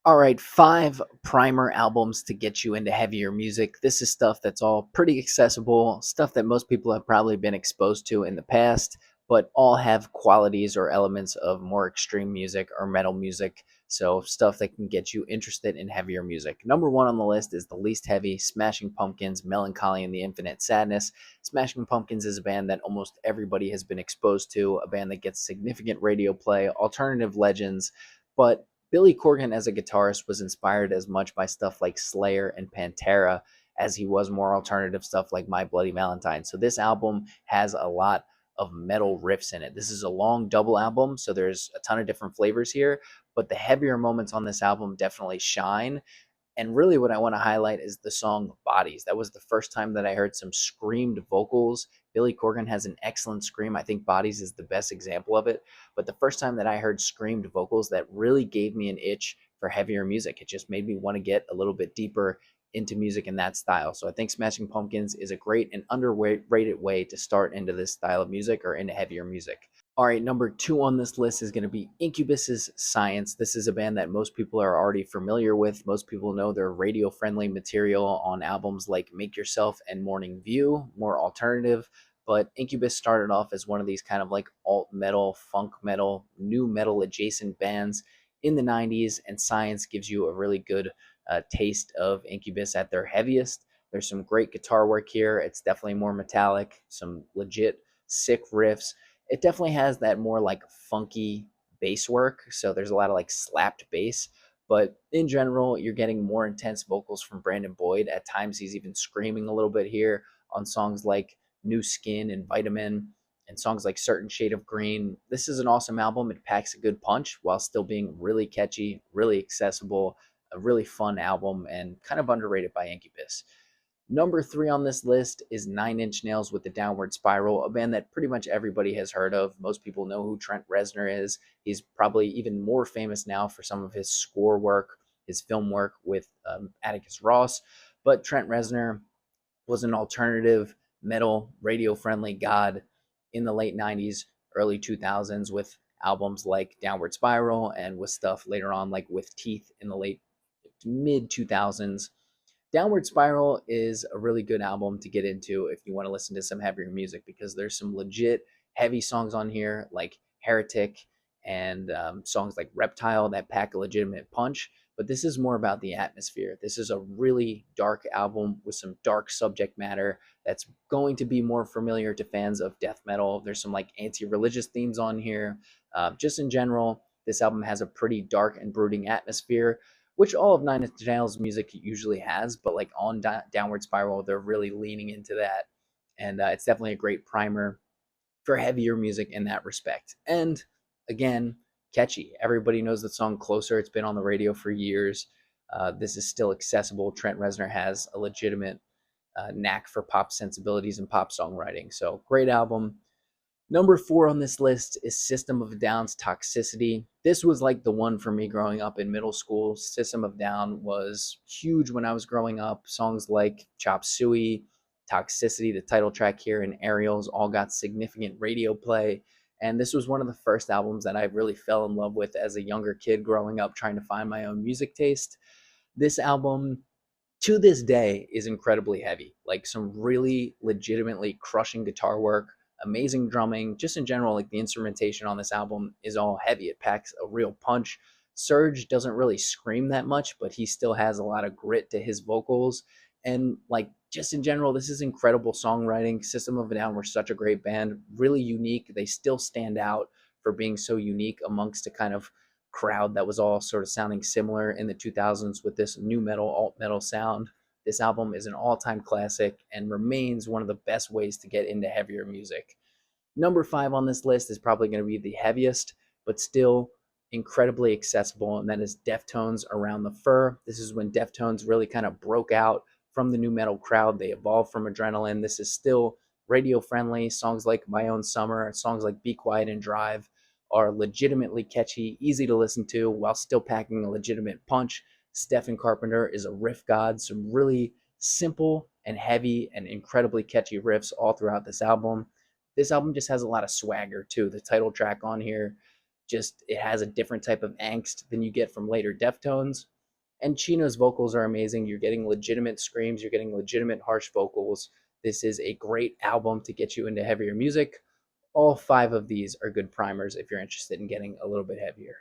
All right, 5 primer albums to get you into heavier music. This is stuff that's all pretty accessible, stuff that most people have probably been exposed to in the past, but all have qualities or elements of more extreme music or metal music. So, stuff that can get you interested in heavier music. Number 1 on the list is the least heavy, Smashing Pumpkins, Melancholy and the Infinite Sadness. Smashing Pumpkins is a band that almost everybody has been exposed to, a band that gets significant radio play, alternative legends, but Billy Corgan as a guitarist was inspired as much by stuff like Slayer and Pantera as he was more alternative stuff like My Bloody Valentine. So this album has a lot of metal riffs in it. This is a long double album, so there's a ton of different flavors here, but the heavier moments on this album definitely shine. And really, what I want to highlight is the song Bodies. That was the first time that I heard some screamed vocals. Billy Corgan has an excellent scream. I think Bodies is the best example of it. But the first time that I heard screamed vocals, that really gave me an itch for heavier music. It just made me want to get a little bit deeper into music in that style. So I think Smashing Pumpkins is a great and underrated way to start into this style of music or into heavier music. All right, number 2 on this list is going to be Incubus's Science. This is a band that most people are already familiar with. Most people know their radio-friendly material on albums like Make Yourself and Morning View, more alternative. But Incubus started off as one of these kind of like alt metal, funk metal, new metal adjacent bands in the 90s, and Science gives you a really good taste of Incubus at their heaviest. There's some great guitar work here. It's definitely more metallic, some legit sick riffs. It definitely has that more like funky bass work. So there's a lot of like slapped bass. But in general, you're getting more intense vocals from Brandon Boyd. At times, he's even screaming a little bit here on songs like New Skin and Vitamin and songs like Certain Shade of Green. This is an awesome album. It packs a good punch while still being really catchy, really accessible, a really fun album, and kind of underrated by Incubus. Number 3 on this list is Nine Inch Nails with the Downward Spiral, a band that pretty much everybody has heard of. Most people know who Trent Reznor is. He's probably even more famous now for some of his score work, his film work with Atticus Ross. But Trent Reznor was an alternative metal, radio friendly god in the late 90s, early 2000s with albums like Downward Spiral and with stuff later on like With Teeth in the late mid 2000s. Downward Spiral is a really good album to get into if you want to listen to some heavier music because there's some legit heavy songs on here like Heretic and songs like Reptile that pack a legitimate punch. But this is more about the atmosphere. This is a really dark album with some dark subject matter that's going to be more familiar to fans of death metal. There's some like anti-religious themes on here. Just in general, this album has a pretty dark and brooding atmosphere, which all of Nine Inch Nails music usually has, but like on Downward Spiral, they're really leaning into that, and it's definitely a great primer for heavier music in that respect. And again, catchy. Everybody knows the song "Closer." It's been on the radio for years. This is still accessible. Trent Reznor has a legitimate knack for pop sensibilities and pop songwriting. So great album. Number 4 on this list is System of a Down's Toxicity. This was like the one for me growing up in middle school. System of a Down was huge when I was growing up. Songs like Chop Suey, Toxicity, the title track here, and Aerials all got significant radio play. And this was one of the first albums that I really fell in love with as a younger kid growing up, trying to find my own music taste. This album to this day is incredibly heavy. Like some really legitimately crushing guitar work, amazing drumming, just in general, like the instrumentation on this album is all heavy. It packs a real punch. Serge doesn't really scream that much, but he still has a lot of grit to his vocals. And like just in general, this is incredible songwriting. System of a Down were such a great band, really unique. They still stand out for being so unique amongst a kind of crowd that was all sort of sounding similar in the 2000s with this new metal, alt metal sound. This album is an all-time classic and remains one of the best ways to get into heavier music. Number 5 on this list is probably going to be the heaviest, but still incredibly accessible, and that is Deftones Around the Fur. This is when Deftones really kind of broke out from the new metal crowd. They evolved from Adrenaline. This is still radio friendly. Songs like My Own Summer, songs like Be Quiet and Drive are legitimately catchy, easy to listen to, while still packing a legitimate punch. Stephen Carpenter is a riff god, some really simple and heavy and incredibly catchy riffs all throughout this album. This album just has a lot of swagger too. The title track on here, just it has a different type of angst than you get from later Deftones. And Chino's vocals are amazing. You're getting legitimate screams, you're getting legitimate harsh vocals. This is a great album to get you into heavier music. All five of these are good primers if you're interested in getting a little bit heavier.